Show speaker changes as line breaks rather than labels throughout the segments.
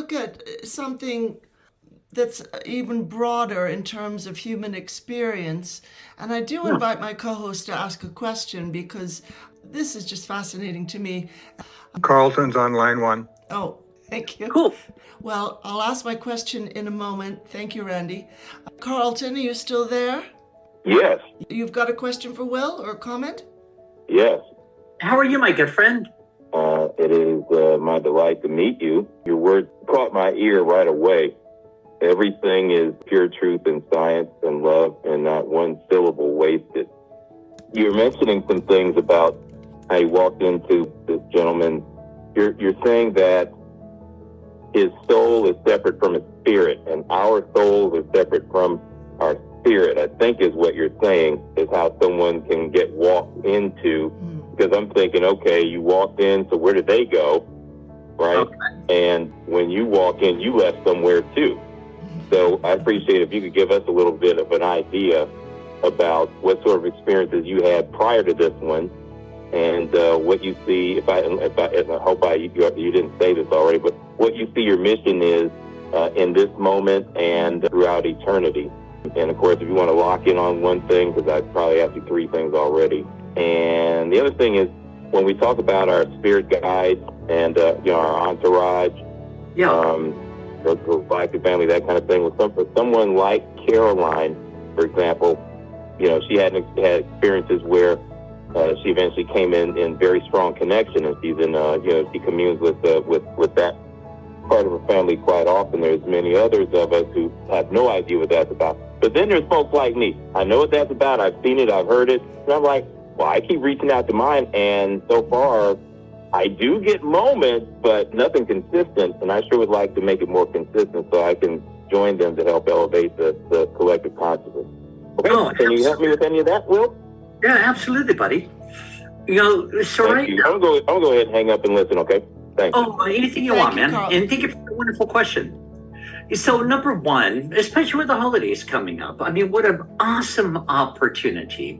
look at something that's even broader in terms of human experience. And I do invite my co-host to ask a question because this is just fascinating to me.
Carlton's on line 1.
Oh, thank you.
Cool.
Well, I'll ask my question in a moment. Thank you, Randy. Carlton, are you still there?
Yes.
You've got a question for Will or a comment?
Yes.
How are you, my good friend?
It is my delight to meet you. Your words caught my ear right away. Everything is pure truth and science and love, and not one syllable wasted. You were mentioning some things about how you walked into this gentleman. You're saying that his soul is separate from his spirit, and our souls are separate from our spirit, I think is what you're saying, is how someone can get walked into. Because I'm thinking, okay, you walked in, so where did they go, right? Okay. And when you walk in, you left somewhere too. So I appreciate if you could give us a little bit of an idea about what sort of experiences you had prior to this one, and what you see. If I hope you didn't say this already, but what you see your mission is in this moment and throughout eternity. And of course, if you want to lock in on one thing, because I probably asked you 3 things already. And the other thing is, when we talk about our spirit guides and our entourage, the galactic family, that kind of thing, for someone like Caroline, for example, she had experiences where she eventually came in very strong connection, and she's in she communes with that part of her family quite often. There's many others of us who have no idea what that's about. But then there's folks like me. I know what that's about. I've seen it. I've heard it. And I'm like, well, I keep reaching out to mine, and so far, I do get moments, but nothing consistent, and I sure would like to make it more consistent so I can join them to help elevate the collective consciousness. Okay, can you help me with any of that, Will?
Yeah, absolutely, buddy. So
Thank you. I'm going to go ahead and hang up and listen, okay? Thanks.
Oh, anything you want, man. Carl. And thank you for the wonderful question. So, number one, especially with the holidays coming up, I mean, what an awesome opportunity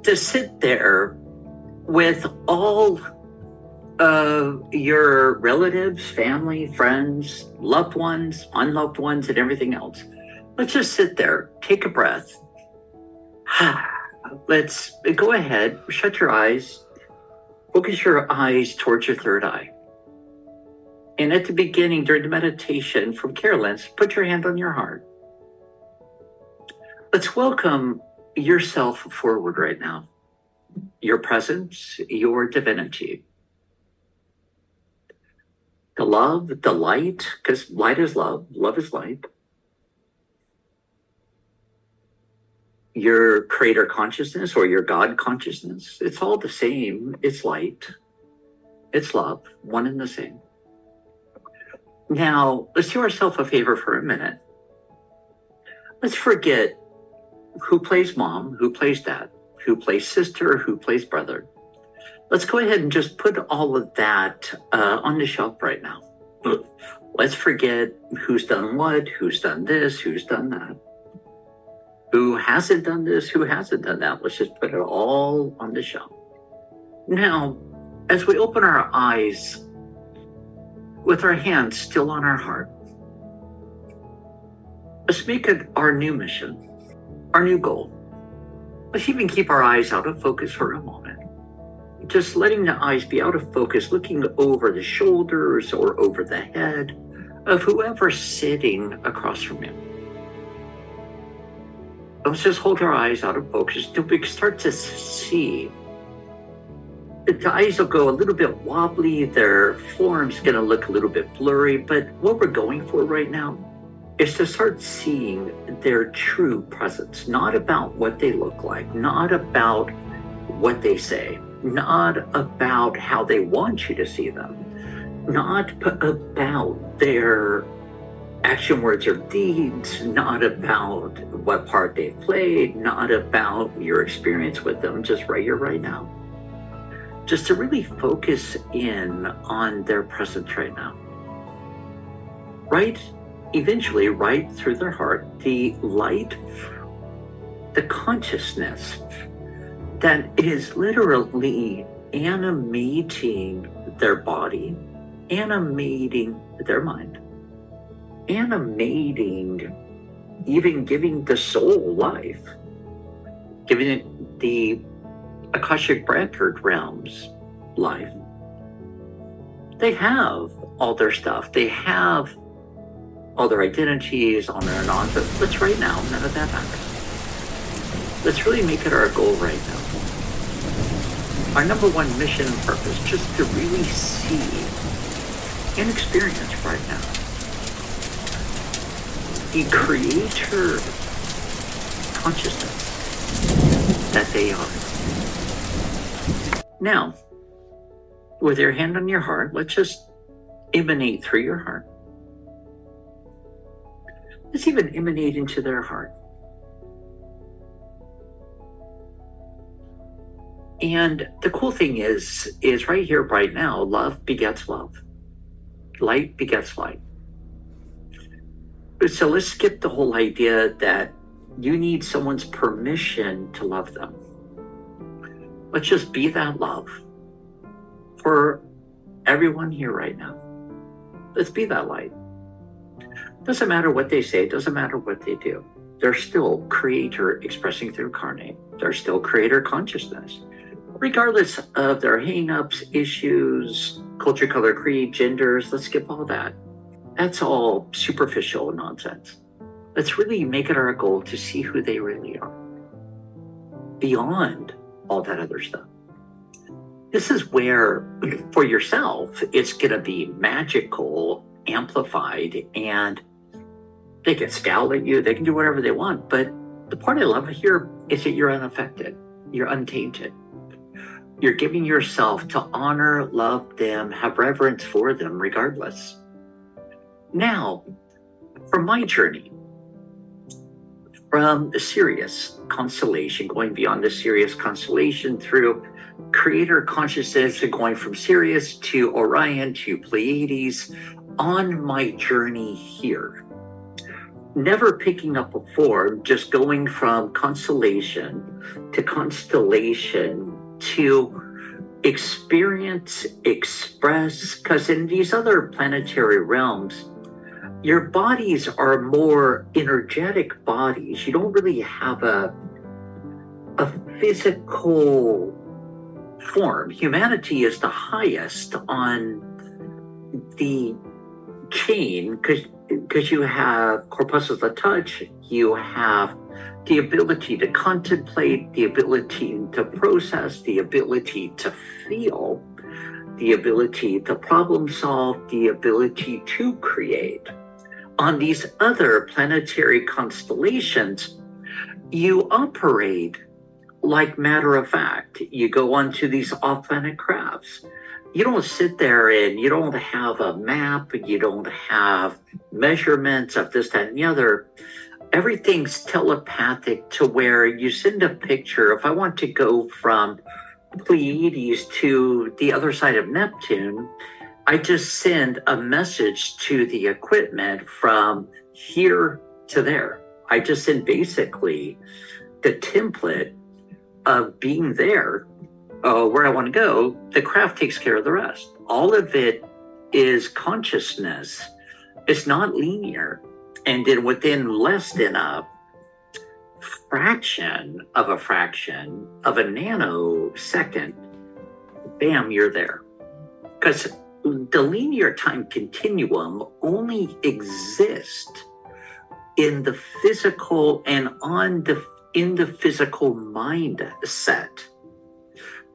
to sit there with all your relatives, family, friends, loved ones, unloved ones, and everything else. Let's just sit there, take a breath. Let's go ahead, shut your eyes, focus your eyes towards your third eye. And at the beginning, during the meditation from Carolyn's, put your hand on your heart. Let's welcome yourself forward right now. Your presence, your divinity. The love, the light, because light is love is light. Your creator consciousness or your God consciousness, it's all the same. It's light, it's love, one and the same. Now, let's do ourselves a favor for a minute. Let's forget who plays mom, who plays dad, who plays sister, who plays brother. Let's go ahead and just put all of that on the shelf right now. Let's forget who's done what, who's done this, who's done that. Who hasn't done this, who hasn't done that. Let's just put it all on the shelf. Now, as we open our eyes with our hands still on our heart, let's make it our new mission, our new goal. Let's even keep our eyes out of focus for a moment. Just letting the eyes be out of focus, looking over the shoulders or over the head of whoever's sitting across from you. Let's just hold our eyes out of focus until we start to see. The eyes will go a little bit wobbly, their form's gonna look a little bit blurry, but what we're going for right now is to start seeing their true presence, not about what they look like, not about what they say, not about how they want you to see them, not about their action, words, or deeds, not about what part they played, not about your experience with them, just right here, right now. Just to really focus in on their presence right now. Right, eventually, right through their heart, the light, the consciousness that is literally animating their body, animating their mind, animating, even giving the soul life, giving it the Akashic record realms life. They have all their stuff. They have all their identities on their non, but let's right now, none of that matters. Let's really make it our goal right now. Our number one mission and purpose, just to really see and experience right now the creator consciousness that they are. Now, with your hand on your heart, let's just emanate through your heart. Let's even emanate into their heart. And the cool thing is right here, right now, love begets love. Light begets light. So let's skip the whole idea that you need someone's permission to love them. Let's just be that love for everyone here right now. Let's be that light. Doesn't matter what they say, doesn't matter what they do. They're still creator expressing through incarnate. They're still creator consciousness. Regardless of their hang-ups, issues, culture, color, creed, genders, let's skip all that. That's all superficial nonsense. Let's really make it our goal to see who they really are, beyond all that other stuff. This is where, for yourself, it's going to be magical, amplified, and they can scowl at you, they can do whatever they want, but the part I love here is that you're unaffected, you're untainted. You're giving yourself to honor, love them, have reverence for them regardless. Now, from my journey, from the Sirius constellation, going beyond the Sirius constellation through creator consciousness, and going from Sirius to Orion to Pleiades, on my journey here, never picking up a form, just going from constellation to constellation to experience, express, because in these other planetary realms, your bodies are more energetic bodies. You don't really have a physical form. Humanity is the highest on the chain because you have corpuscles of touch, you have the ability to contemplate, the ability to process, the ability to feel, the ability to problem solve, the ability to create. On these other planetary constellations, you operate like matter of fact. You go onto these off-planet crafts. You don't sit there and you don't have a map, you don't have measurements of this, that, and the other. Everything's telepathic to where you send a picture. If I want to go from Pleiades to the other side of Neptune, I just send a message to the equipment from here to there. I just send basically the template of being there, where I want to go. The craft takes care of the rest. All of it is consciousness. It's not linear. And then within less than a fraction of a nanosecond, bam, you're there. Because the linear time continuum only exists in the physical and in the physical mindset.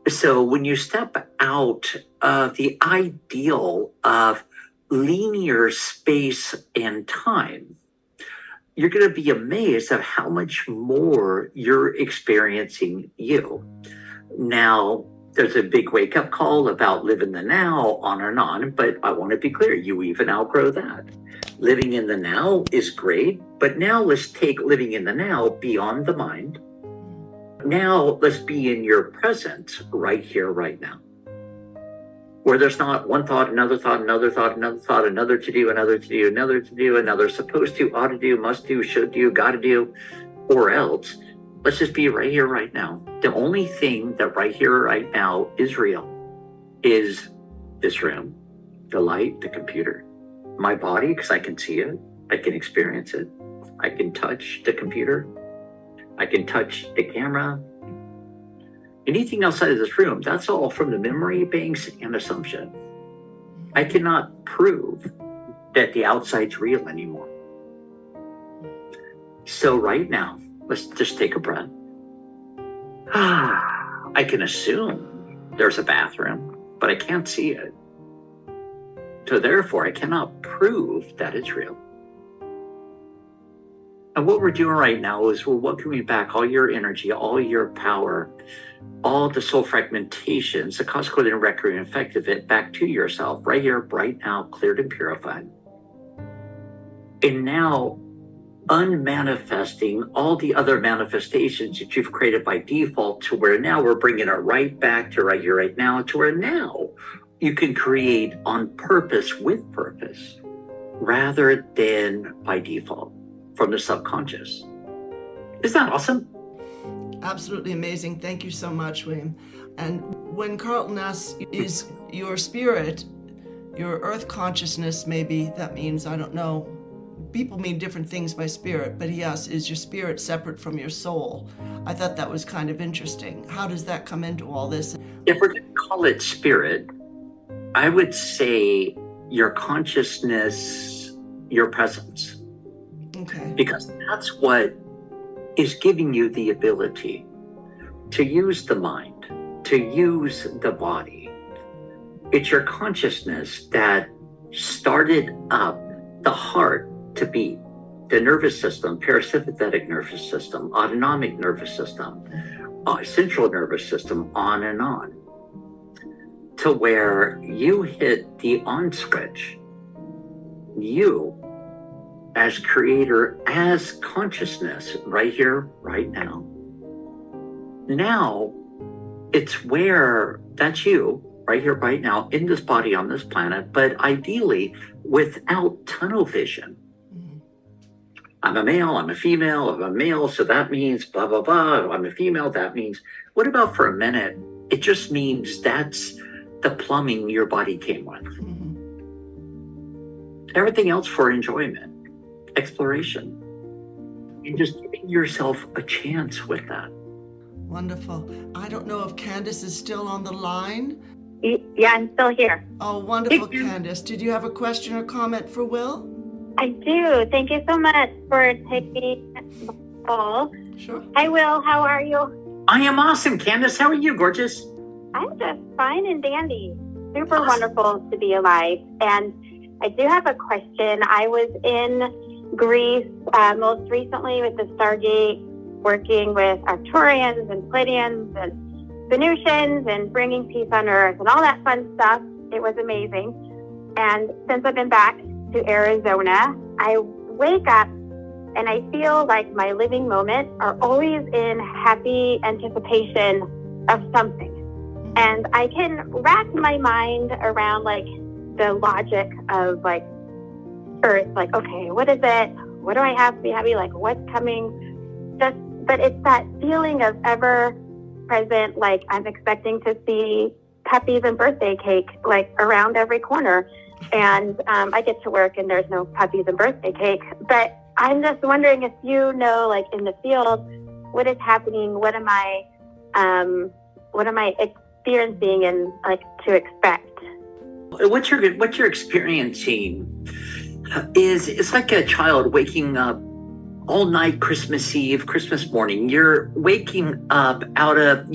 So when you step out of the ideal of linear space and time, you're going to be amazed at how much more you're experiencing you. Now, there's a big wake-up call about live in the now, on and on, but I want to be clear, you even outgrow that. Living in the now is great, but now let's take living in the now beyond the mind. Now let's be in your present right here, right now. Where there's not one thought, another thought, another thought, another thought, another to do, another to do, another to do, another supposed to, ought to do, must do, should do, gotta do, or else. Let's just be right here, right now. The only thing that right here, right now is real is this room, the light, the computer, my body, because I can see it, I can experience it. I can touch the computer. I can touch the camera. Anything outside of this room, that's all from the memory banks and assumption. I cannot prove that the outside's real anymore. So right now, let's just take a breath. I can assume there's a bathroom, but I can't see it. So therefore, I cannot prove that it's real. And what we're doing right now is we're welcoming back all your energy, all your power, all the soul fragmentations, the consequent and recurring effect of it back to yourself, right here, right now, cleared and purified. And now, unmanifesting all the other manifestations that you've created by default, to where now we're bringing it right back to right here, right now, to where now you can create on purpose with purpose, rather than by default from the subconscious. Isn't that awesome?
Absolutely amazing. Thank you so much, William. And when Carlton asks, is your spirit, your earth consciousness, maybe that means, I don't know, people mean different things by spirit, but he asks, is your spirit separate from your soul? I thought that was kind of interesting. How does that come into all this?
If we're going to call it spirit, I would say your consciousness, your presence.
Okay.
Because that's what is giving you the ability to use the mind, to use the body. It's your consciousness that started up the heart to beat, the nervous system, parasympathetic nervous system, autonomic nervous system, central nervous system, on and on, to where you hit the on switch. You, as creator, as consciousness, right here, right now. Now, it's where that's you, right here, right now, in this body, on this planet, but ideally without tunnel vision. I'm a male, I'm a female, I'm a male, so that means blah, blah, blah. I'm a female, that means, what about for a minute? It just means that's the plumbing your body came with. Everything else for enjoyment, exploration, and just giving yourself a chance with that.
Wonderful. I don't know if Candace is still on the line.
Yeah, I'm still here.
Oh, wonderful, Candace. Did you have a question or comment for Will?
I do. Thank you so much for taking the call.
Sure.
Hi, Will. How are you?
I am awesome, Candace. How are you, gorgeous?
I'm just fine and dandy. Super wonderful to be alive. And I do have a question. I was in Greece most recently with the Stargate, working with Arcturians and Pleiadians and Venusians and bringing peace on Earth and all that fun stuff. It was amazing. And since I've been back to Arizona, I wake up and I feel like my living moments are always in happy anticipation of something. And I can wrap my mind around like the logic of like Earth, like, okay, what is it? What do I have to be happy? Like, what's coming? But it's that feeling of ever present, like I'm expecting to see puppies and birthday cake like around every corner. And I get to work and there's no puppies and birthday cake. But I'm just wondering if you know, like in the field, what is happening? What am I experiencing and like to expect?
What you're experiencing is it's like a child waking up all night Christmas Eve, Christmas morning. You're waking up out of,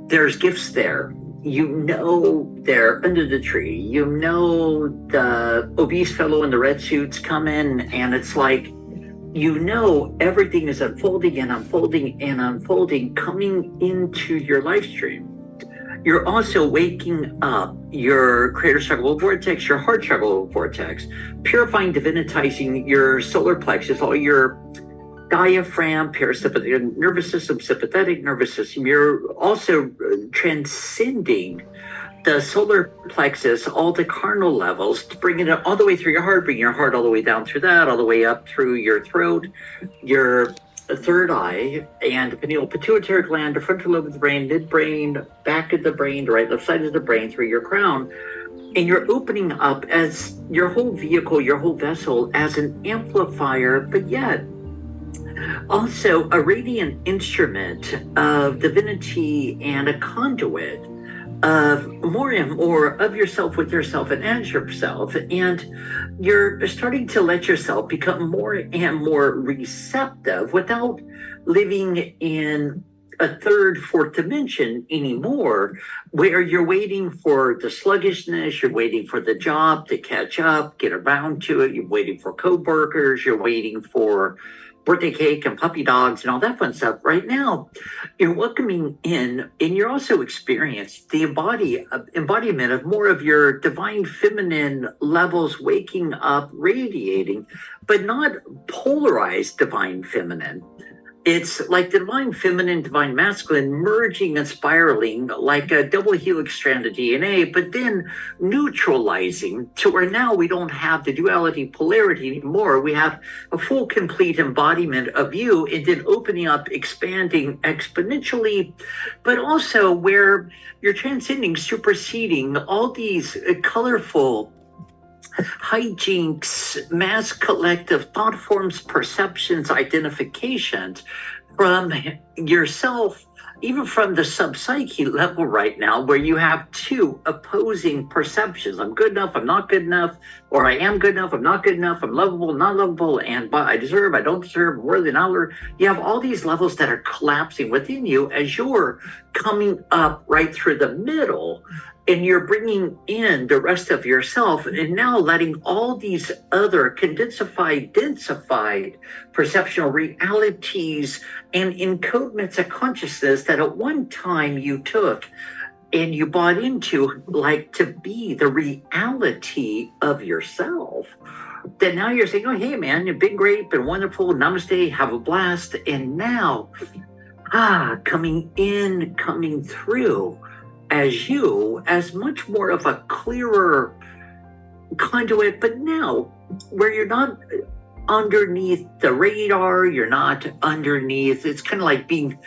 there's gifts there. They're under the tree. The obese fellow in the red suit's coming, and it's like, everything is unfolding and unfolding and unfolding, coming into your live stream. You're also waking up your creator chakra vortex, your heart chakra vortex, purifying, divinitizing your solar plexus, all your diaphragm, parasympathetic nervous system, sympathetic nervous system. You're also transcending the solar plexus, all the carnal levels, to bring it up all the way through your heart, bring your heart all the way down through that, all the way up through your throat, your the third eye, and the pineal pituitary gland, the frontal lobe of the brain, midbrain, back of the brain, the right left side of the brain, through your crown. And you're opening up as your whole vehicle, your whole vessel, as an amplifier, but yet also a radiant instrument of divinity and a conduit of more and more of yourself with yourself and as yourself. And you're starting to let yourself become more and more receptive without living in a third, fourth dimension anymore, where you're waiting for the sluggishness, you're waiting for the job to catch up, get around to it, you're waiting for coworkers, you're waiting for birthday cake and puppy dogs and all that fun stuff. Right now, you're welcoming in, and you're also experiencing the embodiment of more of your divine feminine levels waking up, radiating, but not polarized divine feminine. It's like divine feminine, divine masculine merging and spiraling like a double helix strand of DNA, but then neutralizing to where now we don't have the duality polarity anymore. We have a full, complete embodiment of you, and then opening up, expanding exponentially, but also where you're transcending, superseding all these colorful hijinks, mass collective thought forms, perceptions, identifications from yourself, even from the subpsyche level right now, where you have two opposing perceptions. I'm good enough, I'm not good enough, or I am good enough, I'm not good enough, I'm lovable, not lovable, and but I deserve, I don't deserve, worthy, not worthy. You have all these levels that are collapsing within you as you're coming up right through the middle. And you're bringing in the rest of yourself, and now letting all these other condensified, densified perceptual realities and encodements of consciousness that at one time you took and you bought into, like to be the reality of yourself. That now you're saying, oh, hey, man, you've been great, been wonderful, namaste, have a blast. And now, coming in, coming through as you, as much more of a clearer conduit, but now where you're not underneath the radar, you're not underneath, it's kind of like being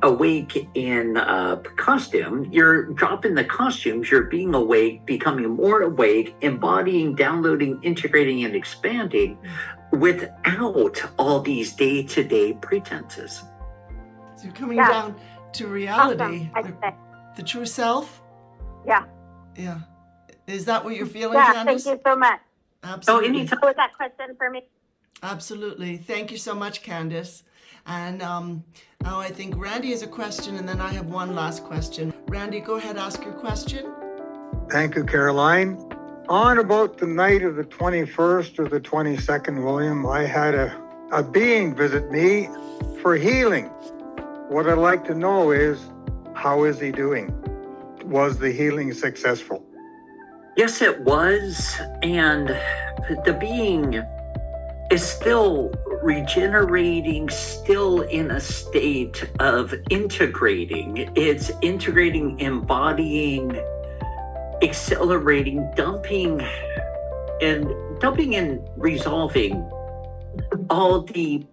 awake in a costume. You're dropping the costumes, you're being awake, becoming more awake, embodying, downloading, integrating, and expanding without all these day-to-day pretenses.
So you're coming down to reality.
Awesome.
The true self?
Yeah.
Yeah. Is that what you're feeling,
Yeah,
Candace?
thank you so much.
Absolutely.
Oh, anytime.
Was that question for me?
Absolutely. Thank you so much, Candace. And now I think Randy has a question, and then I have one last question. Randy, go ahead, ask your question.
Thank you, Caroline. On about the night of the 21st or the 22nd, William, I had a being visit me for healing. What I'd like to know is, how is he doing? Was the healing successful?
Yes, it was. And the being is still regenerating, still in a state of integrating. It's integrating, embodying, accelerating, dumping and resolving all the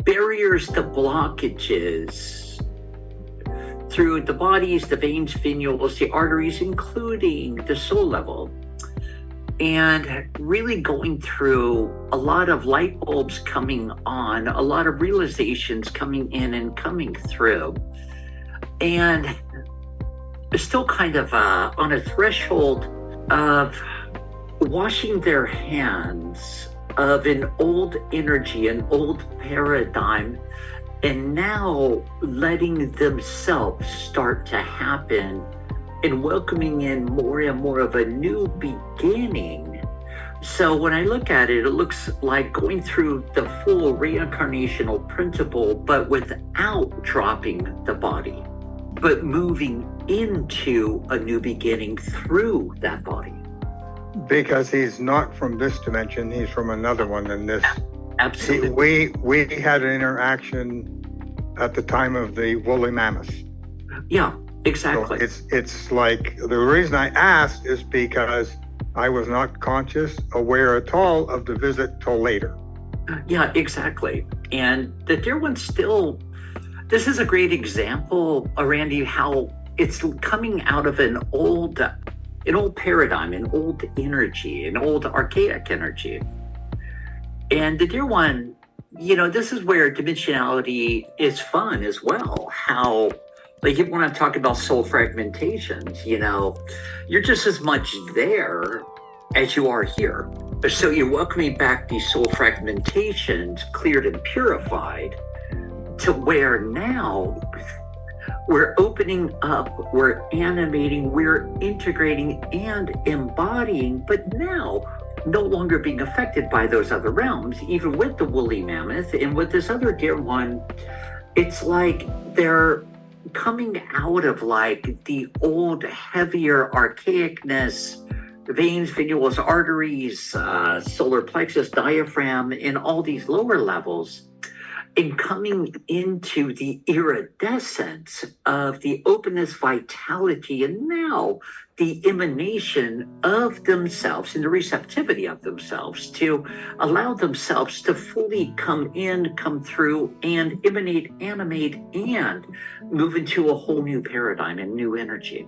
barriers, the blockages through the bodies, the veins, venules, the arteries, including the soul level. And really going through a lot of light bulbs coming on, a lot of realizations coming in and coming through. And still kind of on a threshold of washing their hands of an old energy, an old paradigm, and now letting themselves start to happen and welcoming in more and more of a new beginning. So when I look at it, it looks like going through the full reincarnational principle, but without dropping the body, but moving into a new beginning through that body.
Because he's not from this dimension, he's from another one than this.
Absolutely.
We had an interaction at the time of the woolly mammoth.
Yeah, exactly.
So it's like, the reason I asked is because I was not conscious, aware at all of the visit till later.
Yeah, exactly. And the dear one still, this is a great example, Randy, how it's coming out of an old paradigm, an old energy, an old archaic energy. And the dear one, this is where dimensionality is fun as well. How, like, when I'm talking about soul fragmentations, you're just as much there as you are here. So you're welcoming back these soul fragmentations, cleared and purified, to where now we're opening up, we're animating, we're integrating and embodying, but now no longer being affected by those other realms, even with the woolly mammoth and with this other dear one. It's like they're coming out of like the old, heavier archaicness, veins, venules, arteries, solar plexus, diaphragm, and all these lower levels, and coming into the iridescence of the openness, vitality, and now the emanation of themselves and the receptivity of themselves to allow themselves to fully come in, come through, and emanate, animate, and move into a whole new paradigm and new energy.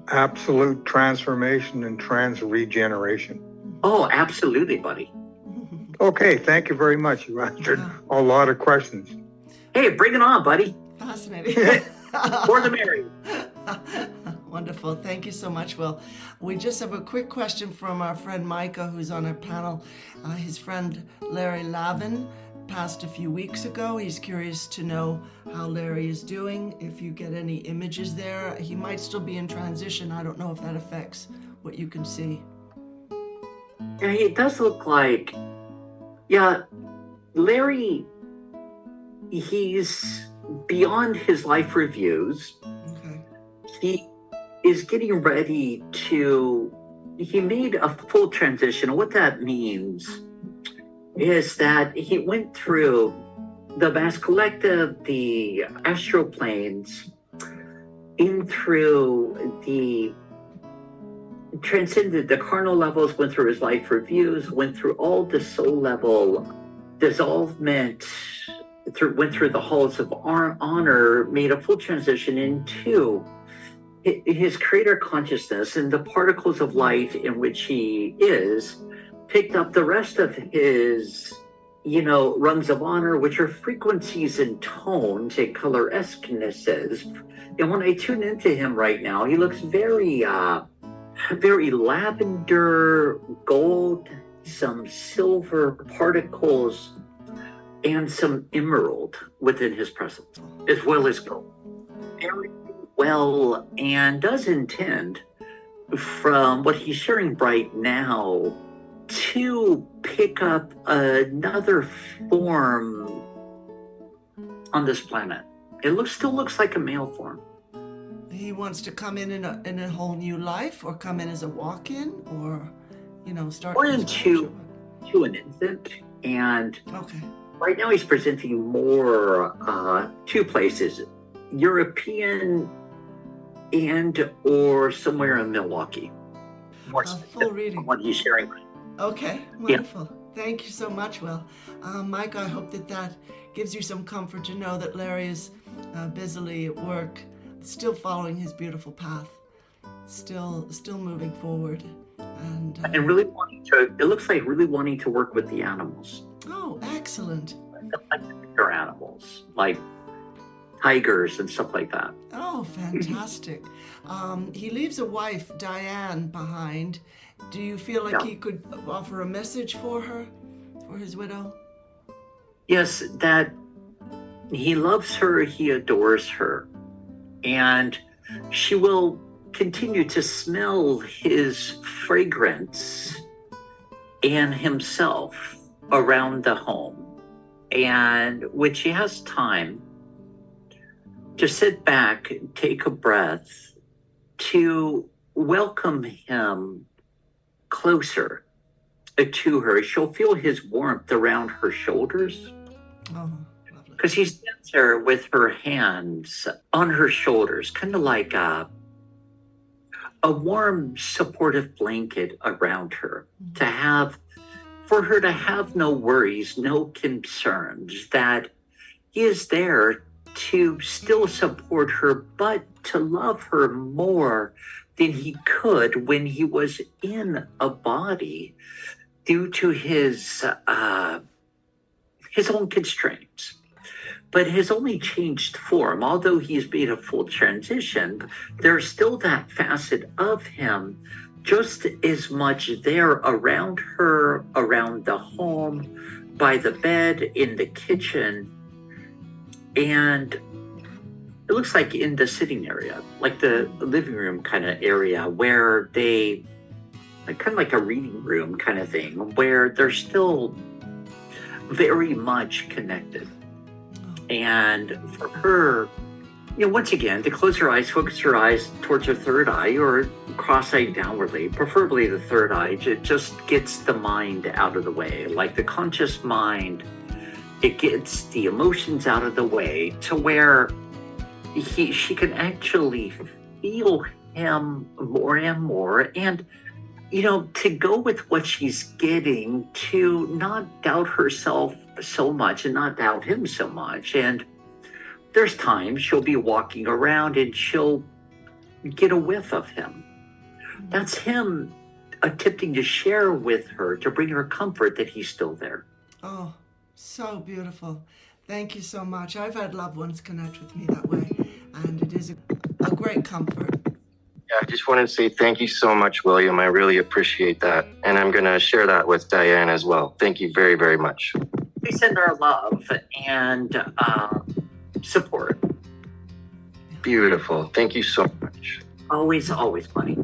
Absolute transformation and trans-regeneration.
Oh, absolutely, buddy.
Okay, thank you very much. You answered a lot of questions.
Hey, bring it on, buddy.
Fascinating.
For the merry.
Wonderful. Thank you so much, Will. We just have a quick question from our friend Micah, who's on our panel. His friend Larry Lavin passed a few weeks ago. He's curious to know how Larry is doing. If you get any images there, he might still be in transition. I don't know if that affects what you can see.
Yeah, it does look like, Larry, he's beyond his life reviews.
Okay.
He is getting ready he made a full transition. What that means is that he went through the mass collective, the astral planes, in through the transcended the carnal levels, went through his life reviews, went through all the soul level dissolvement, went through the halls of honor, made a full transition into his creator consciousness, and the particles of light in which he is picked up the rest of his rungs of honor, which are frequencies and tones and color-esquenesses. And when I tune into him right now, he looks very very lavender, gold, some silver particles, and some emerald within his presence, as well as gold. Very well, and does intend, from what he's sharing right now, to pick up another form on this planet. It still looks like a male form.
He wants to come in a whole new life, or come in as a walk-in, or start.
Or into an infant, and
okay.
Right now he's presenting more two places, European and or somewhere in Milwaukee. More
full reading.
What he's sharing.
Okay, wonderful. Yeah. Thank you so much, Will. Mike, I hope that gives you some comfort to know that Larry is busily at work, still following his beautiful path, still moving forward. And
really it looks like really wanting to work with the animals.
Oh, excellent.
Like bigger animals, like tigers and stuff like that.
Oh, fantastic. He leaves a wife, Diane, behind. Do you feel like he could offer a message for her, for his widow?
Yes, that he loves her, he adores her, and she will continue to smell his fragrance and himself around the home. And when she has time to sit back, take a breath, to welcome him closer to her, she'll feel his warmth around her shoulders.
Oh, lovely.
Because he stands there with her hands on her shoulders, kind of like a warm, supportive blanket around her, to have for her to have no worries, no concerns, that he is there to still support her, but to love her more than he could when he was in a body due to his own constraints. But his only changed form, although he's made a full transition, there's still that facet of him just as much there around her, around the home, by the bed, in the kitchen, and it looks like in the sitting area, like the living room kind of area, where they, like kind of like a reading room kind of thing, where they're still very much connected. And for her, once again, to close her eyes, focus her eyes towards her third eye, or cross-eyed downwardly, preferably the third eye. It just gets the mind out of the way. Like the conscious mind, it gets the emotions out of the way to where she can actually feel him more and more. And, to go with what she's getting, to not doubt herself so much and not doubt him so much. And there's times she'll be walking around and she'll get a whiff of him. That's him attempting to share with her, to bring her comfort that he's still there.
Oh, so beautiful. Thank you so much. I've had loved ones connect with me that way, and it is a great comfort.
Yeah, I just wanted to say thank you so much, William. I really appreciate that. And I'm going to share that with Diane as well. Thank you very, very much.
We send our love and support.
Beautiful. Thank you so much.
Always, always, buddy.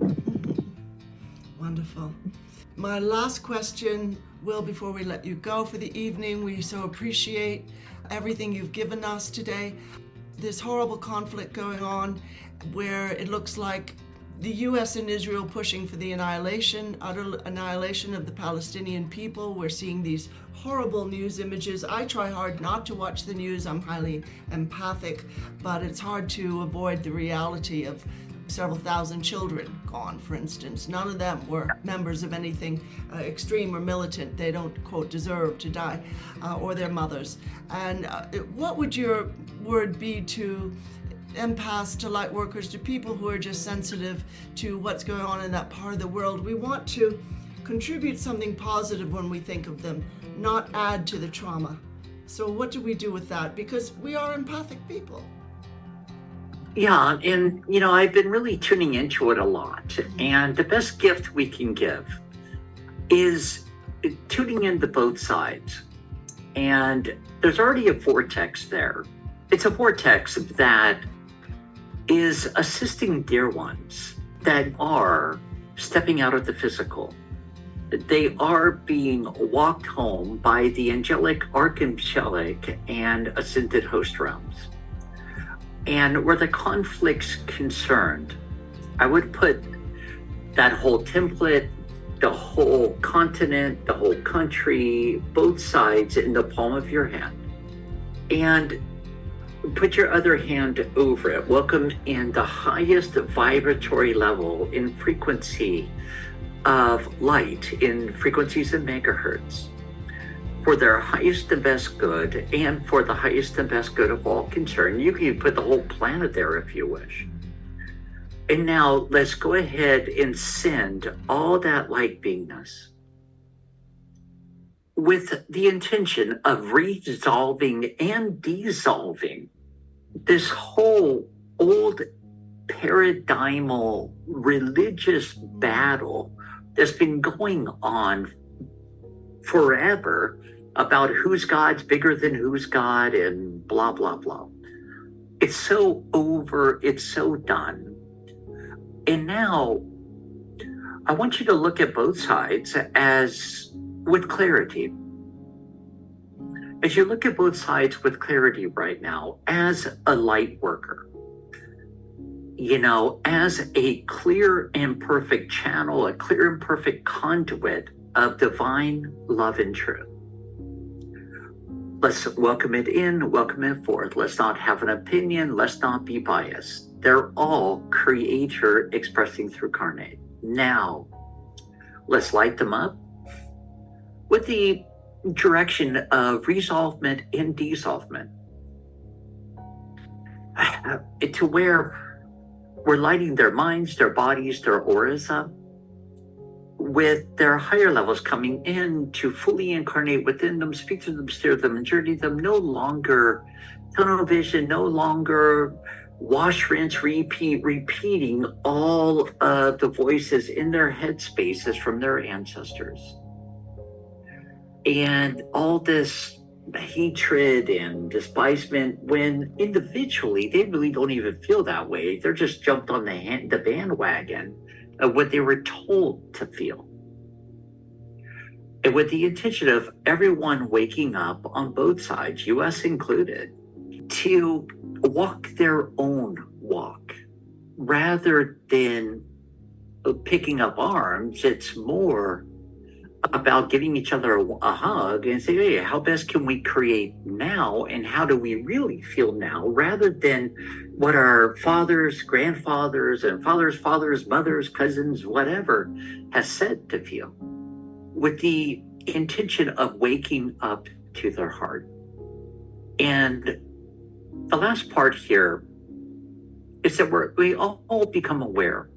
Wonderful. My last question, Will, before we let you go for the evening, we so appreciate everything you've given us today. This horrible conflict going on where it looks like the U.S. and Israel pushing for the utter annihilation of the Palestinian people. We're seeing these horrible news images. I try hard not to watch the news. I'm highly empathic, but it's hard to avoid the reality of several thousand children gone, for instance. None of them were members of anything extreme or militant. They don't, quote, deserve to die, or their mothers. And what would your word be to empaths, to light workers, to people who are just sensitive to what's going on in that part of the world? We want to contribute something positive when we think of them, not add to the trauma. So what do we do with that? Because we are empathic people.
Yeah, and I've been really tuning into it a lot. And the best gift we can give is tuning into both sides. And there's already a vortex there. It's a vortex that is assisting dear ones that are stepping out of the physical. They are being walked home by the angelic, archangelic, and ascended host realms. And where the conflict's concerned, I would put that whole template, the whole continent, the whole country, both sides in the palm of your hand. And put your other hand over it. Welcome in the highest vibratory level in frequency of light, in frequencies of megahertz, for their highest and best good, and for the highest and best good of all concerned. You can put the whole planet there if you wish. And now let's go ahead and send all that light beingness with the intention of resolving and dissolving this whole old paradigmal religious battle that's been going on forever about whose God's bigger than whose God and blah, blah, blah. It's so over, it's so done. And now I want you to look at both sides as with clarity. As you look at both sides with clarity right now, as a light worker, as a clear and perfect channel, a clear and perfect conduit of divine love and truth. Let's welcome it in, welcome it forth. Let's not have an opinion. Let's not be biased. They're all creator expressing through carnate. Now, let's light them up. with the direction of resolvement and dissolvement, to where we're lighting their minds, their bodies, their auras up, with their higher levels coming in to fully incarnate within them, speak to them, steer them, and journey them. No longer tunnel vision, no longer wash, rinse, repeat, repeating all of the voices in their head spaces from their ancestors. And all this hatred and despisement, when individually they really don't even feel that way. They're just jumped on the bandwagon of what they were told to feel. And with the intention of everyone waking up on both sides, US included, to walk their own walk. Rather than picking up arms, it's more about giving each other a hug and say, hey, how best can we create now, and how do we really feel now, rather than what our fathers, grandfathers, and fathers, mothers, cousins, whatever, has said to feel, with the intention of waking up to their heart. And the last part here is that we all become aware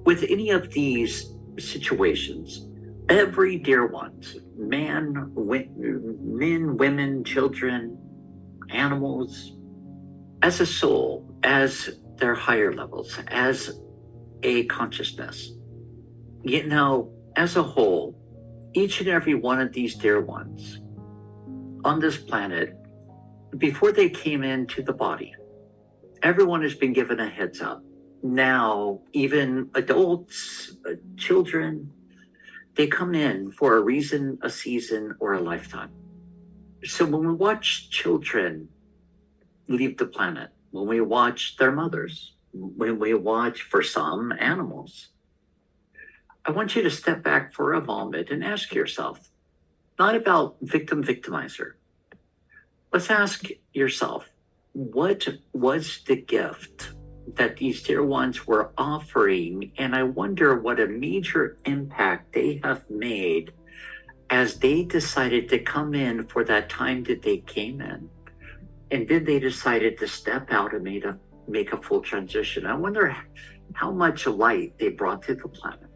with any of these situations. Every dear ones, men, women, children, animals, as a soul, as their higher levels, as a consciousness, as a whole, each and every one of these dear ones on this planet, before they came into the body, everyone has been given a heads up. Now, even adults, children, they come in for a reason, a season, or a lifetime. So when we watch children leave the planet, when we watch their mothers, when we watch, for some, animals, I want you to step back for a moment and ask yourself, not about victim, victimizer. Let's ask yourself, what was the gift that these dear ones were offering? And I wonder what a major impact they have made as they decided to come in for that time that they came in. And then they decided to step out and make a full transition. I wonder how much light they brought to the planet.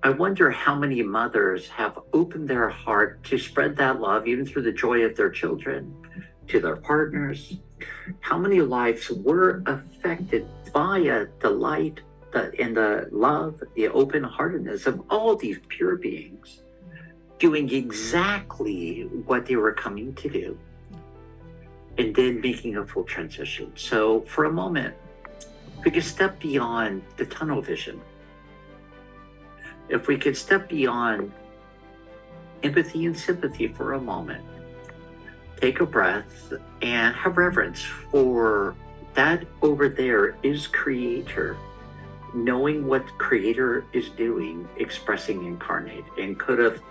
I wonder how many mothers have opened their heart to spread that love, even through the joy of their children, to their partners. How many lives were affected via the light and the love, the open-heartedness of all these pure beings, doing exactly what they were coming to do, and then making a full transition. So for a moment, we could step beyond the tunnel vision. If we could step beyond empathy and sympathy for a moment, take a breath and have reverence for that over there is Creator, knowing what Creator is doing, expressing incarnate, and could have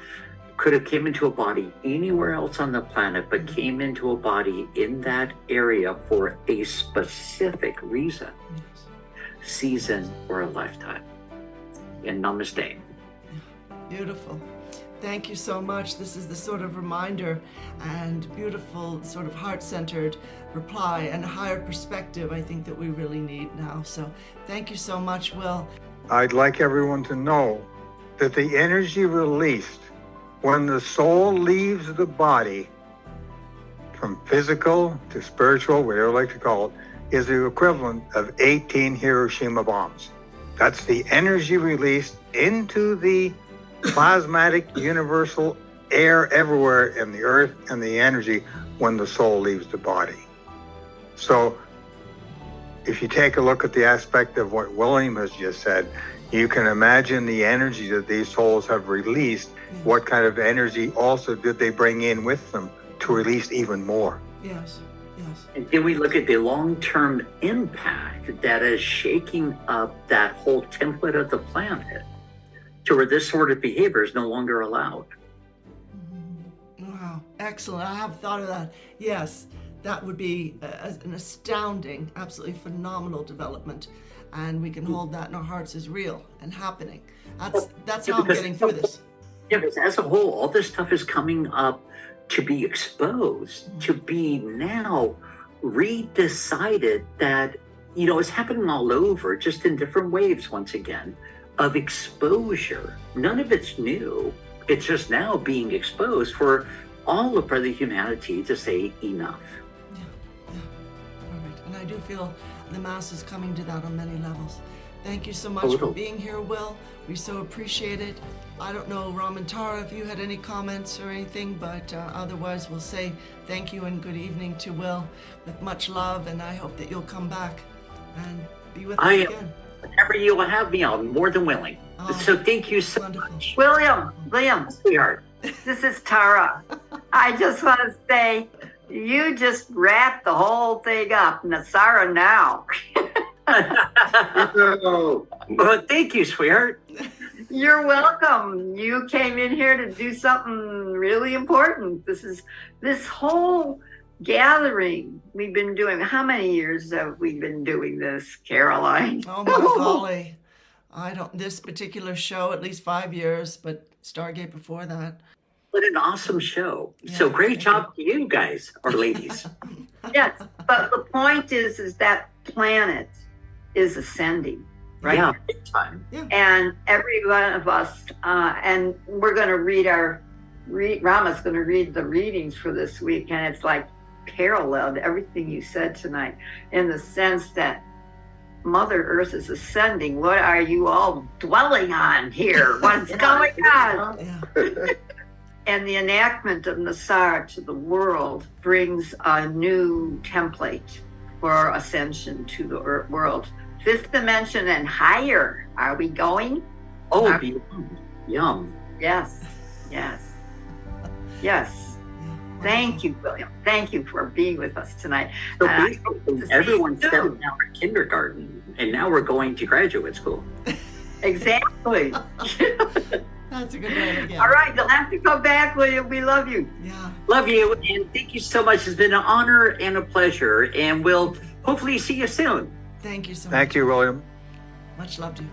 came into a body anywhere else on the planet, but came into a body in that area for a specific reason, season, or a lifetime. And namaste.
Beautiful. Thank you so much. This is the sort of reminder and beautiful sort of heart-centered reply and higher perspective I think that we really need now. So thank you so much, Will.
I'd like everyone to know that the energy released when the soul leaves the body, from physical to spiritual, whatever you like to call it, is the equivalent of 18 Hiroshima bombs. That's the energy released into the plasmatic universal air everywhere in the earth and the energy when the soul leaves the body. So if you take a look at the aspect of what William has just said, you can imagine the energy that these souls have released. What kind of energy also did they bring in with them to release even more?
Yes.
And then we look at the long-term impact that is shaking up that whole template of the planet to where this sort of behavior is no longer allowed.
Wow, excellent. I have thought of that. Yes, that would be an astounding, absolutely phenomenal development. And we can hold that in our hearts as real and happening. That's how I'm getting through this.
Yeah, because as a whole, all this stuff is coming up to be exposed, to be now redecided that, it's happening all over, just in different waves once again, of exposure. None of it's new. It's just now being exposed for all of brother humanity to say enough.
Yeah. Perfect. And I do feel the Mass is coming to that on many levels. Thank you so much for being here, Will. We so appreciate it. I don't know, Ram and Tara, if you had any comments or anything, but otherwise we'll say thank you and good evening to Will with much love, and I hope that you'll come back and be with us again.
Whenever you will have me, I'm more than willing. So thank you so much.
William,
Sweetheart.
this is Tara. I just want to say, you just wrapped the whole thing up. NESARA Now.
Well, thank you, sweetheart.
You're welcome. You came in here to do something really important. This whole gathering we've been doing. How many years have we been doing this, Caroline?
Oh my golly. This particular show, at least 5 years, but Stargate before that.
What an awesome show. Yeah, so great job to you guys, or ladies.
Yes, but the point is that planet is ascending, right?
Yeah, big time. Yeah.
And every one of us, and we're going to Rama's going to read the readings for this week, and it's like paralleled everything you said tonight, in the sense that Mother Earth is ascending. What are you all dwelling on here? What's going on?
Yeah.
And the enactment of NESARA to the world brings a new template for ascension to the world. Fifth dimension and higher. Are we going?
Oh, beyond. Yum.
Yes. Thank you, William. Thank you for being with us tonight.
So everyone's stepping out of kindergarten, and now we're going to graduate school.
Exactly.
That's a good way to get.
All right, you'll have to come back, William. We love you.
Yeah.
Love you, and thank you so much. It's been an honor and a pleasure, and we'll hopefully see you soon.
Thank you so much.
Thank you, William.
Much love to you.